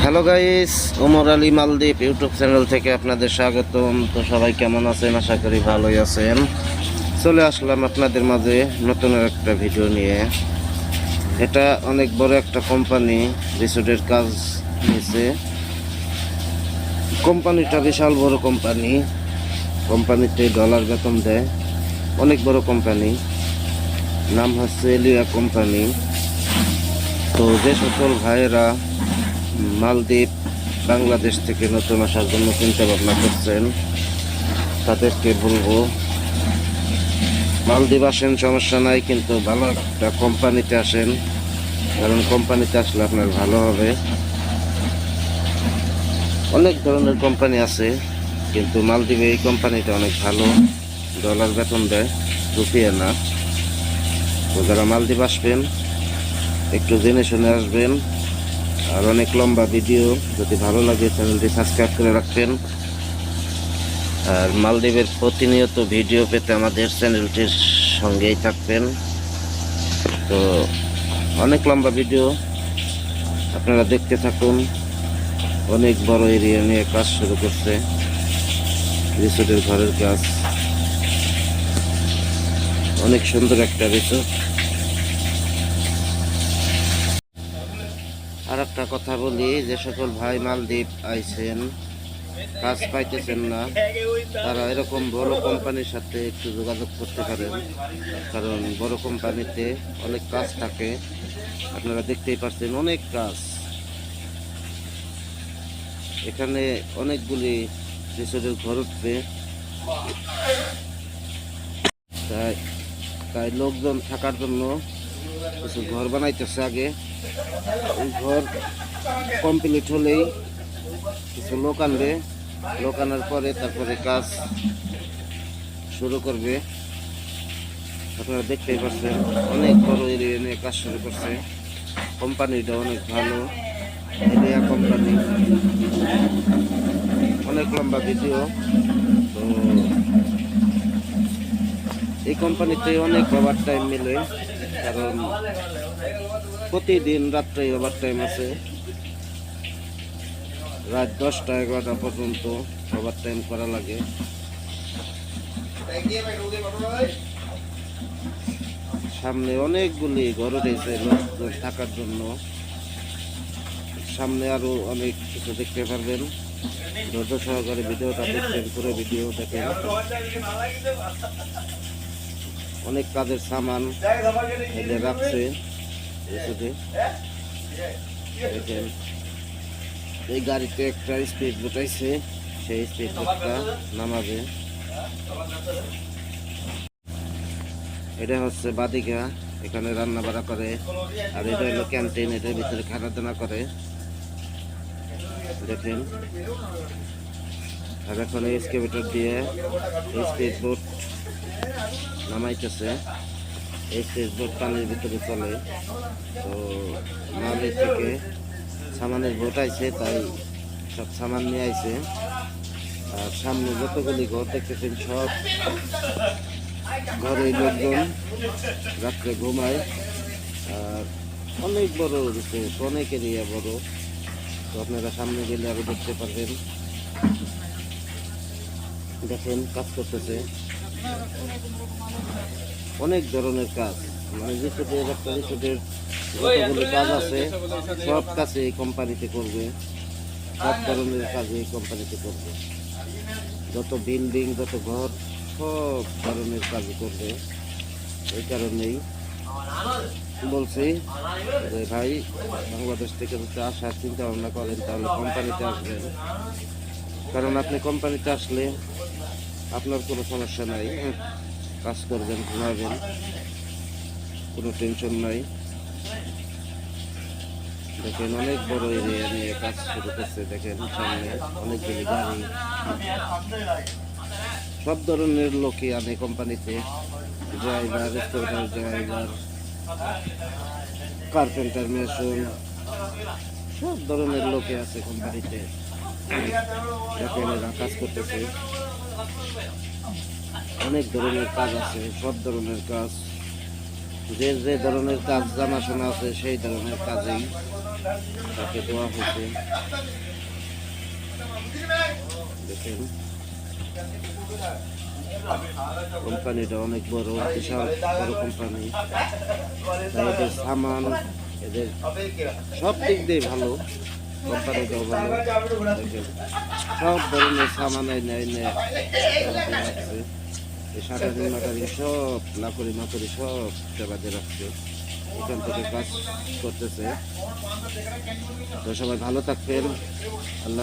Hello guys, Omar Ali মালদ্বীপ YouTube channel থেকে আপনাদের স্বাগতম। তো সবাই কেমন আছেন? আশা করি ভালোই আছেন। চলে আসলাম আপনাদের মাঝে নতুন একটা ভিডিও নিয়ে। এটা অনেক বড় একটা কোম্পানি রিসোর্টের কাজ নিয়েছে। কোম্পানিটা বিশাল বড় কোম্পানি। কোম্পানিতে ডলার বেতন দেয়। অনেক বড় কোম্পানি, নাম হচ্ছে এলিয়া কোম্পানি। তো যে সকল ভাইয়েরা মালদ্বীপ বাংলাদেশ থেকে নতুন আসার জন্য চিন্তা ভাবনা করছেন, তাদেরকে বলবো মালদ্বীপ আসেন, সমস্যা নাই, কিন্তু ভালো একটা কোম্পানিতে আসেন। কারণ কোম্পানিতে আসলে আপনার ভালো হবে। অনেক ধরনের কোম্পানি আছে, কিন্তু মালদ্বীপে এই কোম্পানিটা অনেক ভালো। ডলার বেতন দেয়, রুপিয়া না। তো যারা মালদ্বীপ আসবেন একটু জেনে শুনে আসবেন। আর অনেক লম্বা ভিডিও, যদি ভালো লাগে চ্যানেলটি সাবস্ক্রাইব করে রাখবেন। আর মালদ্বীপের প্রতিনিয়ত ভিডিও পেতে আমাদের চ্যানেলটির সঙ্গেই থাকবেন। তো অনেক লম্বা ভিডিও, আপনারা দেখতে থাকুন। অনেক বড় এরিয়া নিয়ে কাজ শুরু করছে, রিসোর্টের ঘরের কাজ। অনেক সুন্দর একটা রিসোর্ট। আর একটা কথা বলি, যে সকল ভাই মালদ্বীপ আইছেন, কাজ পাইতেছেন না, তারা এরকম বড় কোম্পানির সাথে একটু যোগাযোগ করতে পারেন। কারণ বড় কোম্পানিতে অনেক কাজ থাকে, আপনারা দেখতেই পাচ্ছেন অনেক কাজ। এখানে অনেকগুলি রিসোর্টের ঘর উঠবে, তাই তাই লোকজন থাকার জন্য কিছু ঘর বানাইতেছে। আগে এই ঘর কমপ্লিট হলেই কিছু লোক আনবে, লোক আনার পরে তারপরে কাজ শুরু করবে। আপনারা দেখতেই পাচ্ছেন অনেক বড় এরিয়া নিয়ে কাজ শুরু করছে। কোম্পানিটা অনেক ভালো, এরিয়া কোম্পানি। অনেক লম্বা ভিডিও। তো এই কোম্পানিতে অনেক ওভার টাইম মিলে, কারণ প্রতিদিন রাত্রে ওভার টাইম আছে। রাত 10টা-11টা পর্যন্ত ওভার টাইম করা লাগে। সামনে অনেকগুলি ঘর রয়েছে লোকজন থাকার জন্য। সামনে আরো অনেক কিছু দেখতে পারবেন। ধৈর্য সহকারে ভিডিওটা দেখবেন, পুরো ভিডিও দেখেন। অনেক কাজের সামান এনে রাখছে দেখেন। এই গাড়িতে একটা স্পিড বোট আইছে, সেই স্পিড বোটটা নামাবে। এটা হচ্ছে বাদিকা, এখানে রান্না বাড়া করে। আর এটা হলো ক্যান্টিন, এটার ভিতরে খানা দানা করে দেখেন। আর এখন এই এক্সকেভেটর দিয়ে স্পিড বোট নামাইতেছে। এই স্পিড বোট পানির ভিতরে চলে। তো মালি থেকে সামানের বোট আইছে, তাই সব সামান নিয়ে আইছে। আর সামনে যতগুলি ঘর দেখতেছেন, সব ঘরে লোকজন রাত্রে ঘুমায়। আর অনেক বড় রিসোর্ট, অনেক এরিয়া বড়। তো আপনারা সামনে গেলে আরো দেখতে পারবেন। দেখেন কাজ করতেছে, অনেক ধরনের কাজ। মানে রিসোর্টের একটা রিসোর্টের যতগুলি কাজ আছে, সব কাজে এই কোম্পানিতে করবে। সব ধরনের কাজ এই কোম্পানিতে করবে। যত বিল্ডিং, যত ঘর, সব ধরনের কাজ করবে। এই কারণেই বলছি যে ভাই, বাংলাদেশ থেকে যদি আসার চিন্তা ভাবনা করেন, তাহলে কোম্পানিতে আসবেন। কারণ আপনি কোম্পানিতে আসলে আপনার কোনো সমস্যা নাই, কাজ করবেন, ঘুমাবেন, কোনো টেনশন নাই। দেখেন অনেক বড় এরিয়া নিয়ে কাজ শুরু করছে। দেখেন সামনে অনেকগুলি গাড়ি, সব ধরনের লোকই আনে কোম্পানিতে। Driver, scooter driver, carpenter, machine, সব ধরনের লোকে আছে কোম্পানিতে। দেখেন এরা কাজ করতেছে। অনেক ধরনের কাজ আছে, সব ধরনের কাজ। যে যে ধরনের কাজ জানাশোনা আছে, সেই ধরনের কাজেই তাকে দেওয়া হয়েছে। দেখেন কোম্পানিটা অনেক বড়, বিশাল বড় কোম্পানি। তাই এদের সামান, এদের সব দিক দিয়ে ভালো, কোম্পানিটাও ভালো। দেখেন সব ধরনের সামান এনে রাখছে। এই শাটারিং মাটারিং সব লাকড়ি মাকড়ি সব সেবাতে রাখছে, এখান থেকে কাজ করতেছে। তো সবাই ভালো থাকবেন। আল্লাহ।